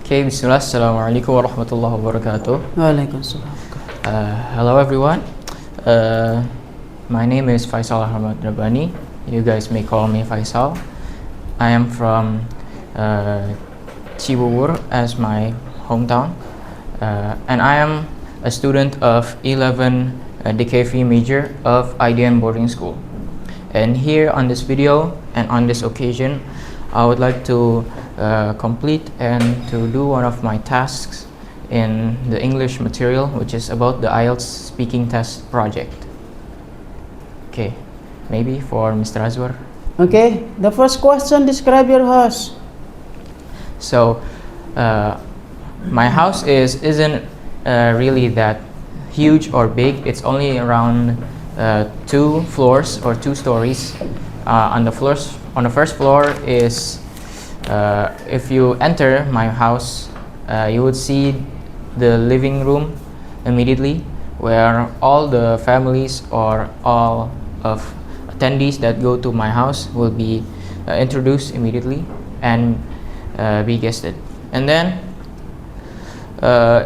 Okay, bismillah, assalamualaikum warahmatullahi wabarakatuh. Waalaikumsalam. Hello everyone. My name is Faishal Ahmad Rabbani. You guys may call me Faishal. I am from Cibubur as my hometown, and I am a student of 11 DKV major of IDN boarding school. And here on this video and on this occasion, I would like to complete and to do one of my tasks in the English material, which is about the IELTS speaking test project. Okay, maybe for Mr. Azwar. Okay, the first question, describe your house. So, my house isn't really that huge or big. It's only around 2 floors or 2 stories. On the first floor is, if you enter my house, you would see the living room immediately, where all the families or all of attendees that go to my house will be introduced immediately and be guested. And then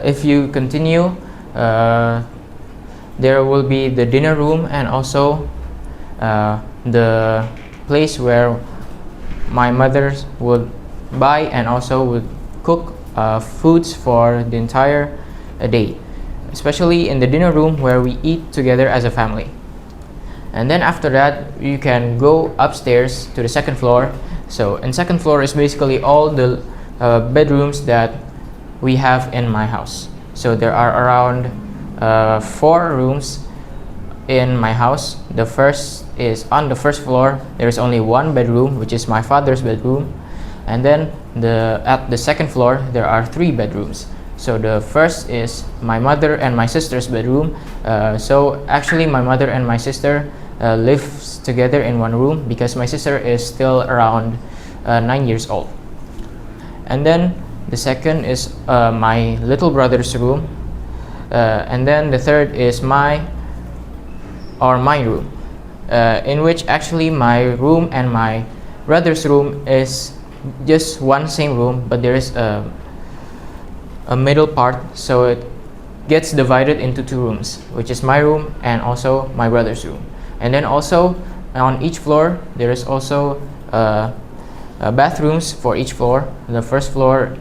if you continue, there will be the dinner room and also the place where my mother would buy and also would cook foods for the entire day, especially in the dinner room where we eat together as a family. And then after that, you can go upstairs to the second floor. So in second floor is basically all the bedrooms that we have in my house. So there are around 4 rooms in my house. The first is on the first floor. There is only 1 bedroom, which is my father's bedroom, and then at the second floor there are 3 bedrooms. So the first is my mother and my sister's bedroom. So actually my mother and my sister lives together in one room because my sister is still around 9 years old. And then the second is my little brother's room, and then the third is my room, in which actually my room and my brother's room is just one same room, but there is a middle part, so it gets divided into 2 rooms, which is my room and also my brother's room. And then also on each floor there is also bathrooms for each floor. The first floor,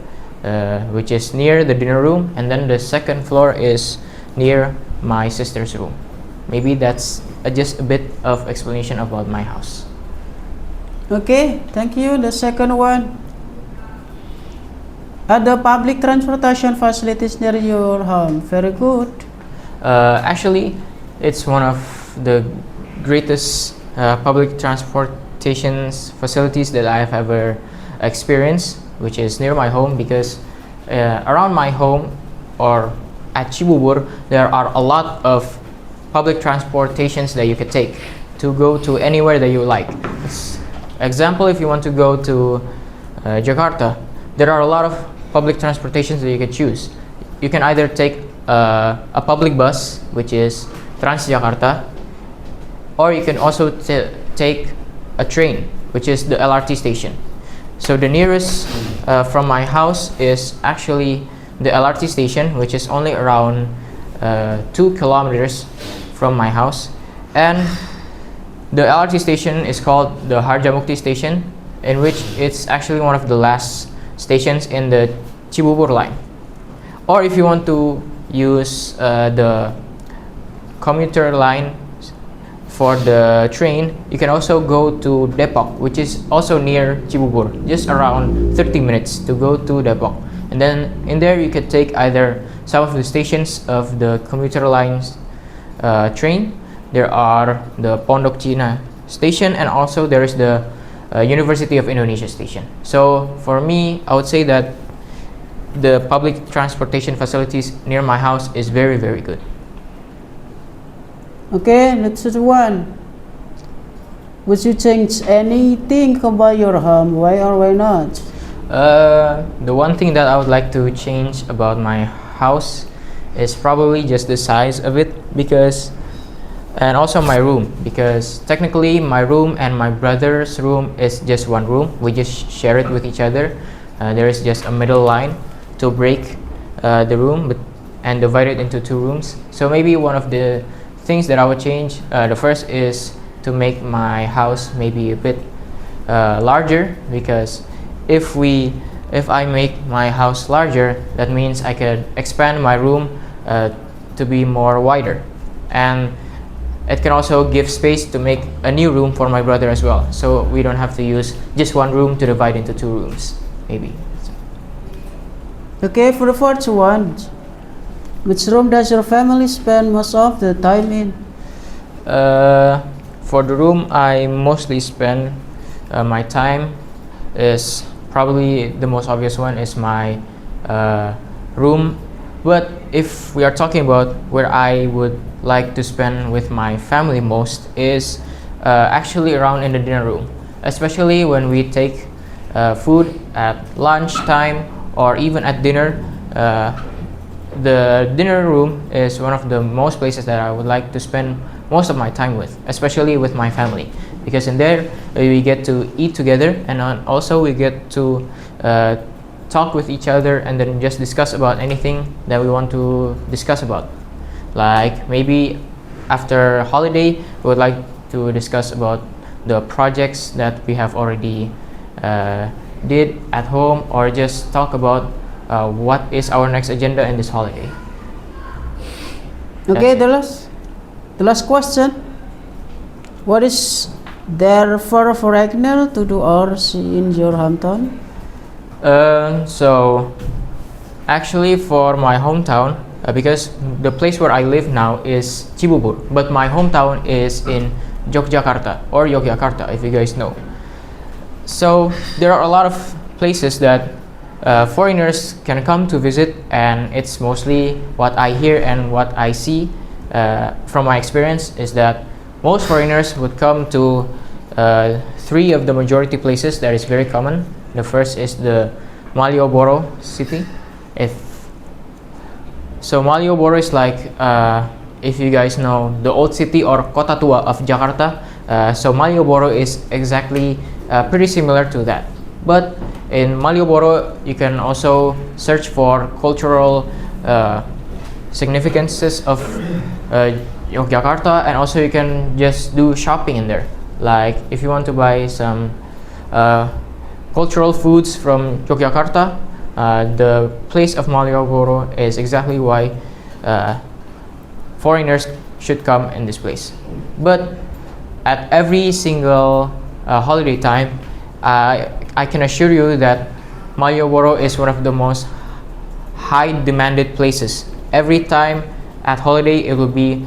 which is near the dinner room, and then the second floor is near my sister's room. Maybe that's just a bit of explanation about my house. Okay, thank you. The second one, are the public transportation facilities near your home very good? Actually, it's one of the greatest public transportation facilities that I have ever experienced, which is near my home, because around my home or at Cibubur there are a lot of public transportations that you could take to go to anywhere that you like. Example, if you want to go to Jakarta, there are a lot of public transportations that you can choose. You can either take a public bus, which is Transjakarta, or you can also take a train, which is the LRT station. So the nearest from my house is actually the LRT station, which is only around 2 kilometers from my house, and the LRT station is called the Harjamukti station, in which it's actually one of the last stations in the Cibubur line. Or if you want to use the commuter line for the train, you can also go to Depok, which is also near Cibubur, just around 30 minutes to go to Depok. And then in there you could take either some of the stations of the commuter lines train. There are the Pondok Cina station, and also there is the University of Indonesia station. So for me, I would say that the public transportation facilities near my house is very, very good. Okay, next one. Would you change anything about your home? Why or why not? The one thing that I would like to change about my house is probably just the size of it, and also my room, because technically my room and my brother's room is just one room. We just share it with each other. There is just a middle line to break the room and divide it into 2 rooms. So maybe one of the things that I would change, the first is to make my house maybe a bit larger, because if I make my house larger, that means I could expand my room to be more wider, and it can also give space to make a new room for my brother as well, so we don't have to use just 1 room to divide into 2 rooms maybe. Okay, for the fourth one, which room does your family spend most of the time in? For the room I mostly spend my time is probably the most obvious one is my room, but if we are talking about where I would like to spend with my family most is actually around in the dinner room, especially when we take food at lunch time or even at dinner. The dinner room is one of the most places that I would like to spend most of my time with, especially with my family, because in there we get to eat together, and also we get to talk with each other and then just discuss about anything that we want to discuss about. Like maybe after holiday we would like to discuss about the projects that we have already did at home, or just talk about what is our next agenda in this holiday. Okay, That's the last question. What is there for foreigner to do or see in your hometown? So actually for my hometown, because the place where I live now is Cibubur, but my hometown is in Yogyakarta, or Yogyakarta if you guys know. So there are a lot of places that foreigners can come to visit, and it's mostly what I hear and what I see from my experience is that most foreigners would come to 3 of the majority places that is very common. The first is the Malioboro city. Malioboro is like, if you guys know, the old city or Kota Tua of Jakarta. So Malioboro is exactly pretty similar to that. But in Malioboro, you can also search for cultural significances of Yogyakarta, and also you can just do shopping in there. Like if you want to buy some cultural foods from Yogyakarta, the place of Malioboro is exactly why foreigners should come in this place. But at every single holiday time, I can assure you that Malioboro is one of the most high demanded places. Every time at holiday it will be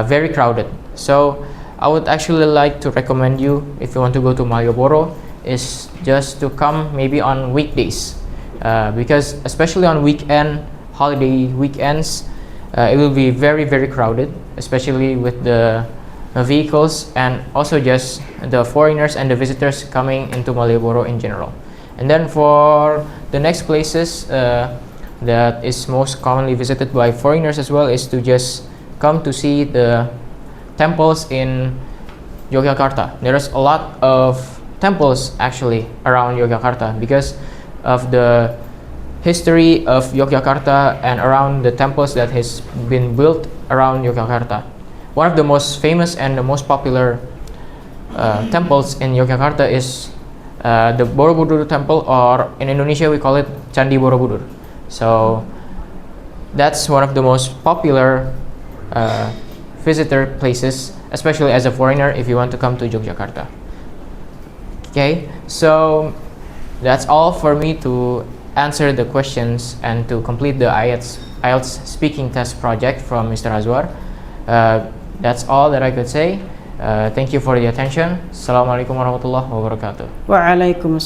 very crowded. So I would actually like to recommend you, if you want to go to Malioboro, is just to come maybe on weekdays, because especially on holiday weekends, it will be very crowded, especially with the vehicles and also just the foreigners and the visitors coming into Malioboro in general. And then for the next places that is most commonly visited by foreigners as well is to just come to see the temples in Yogyakarta. There's a lot of temples actually around Yogyakarta because of the history of Yogyakarta and around the temples that has been built around Yogyakarta. One of the most famous and the most popular temples in Yogyakarta is the Borobudur temple, or in Indonesia we call it Candi Borobudur. So that's one of the most popular visitor places, especially as a foreigner if you want to come to Yogyakarta. Okay, so that's all for me to answer the questions and to complete the IELTS speaking test project from Mr. Azwar. That's all that I could say. Thank you for the attention. Assalamualaikum warahmatullahi wabarakatuh. Waalaikumsalam.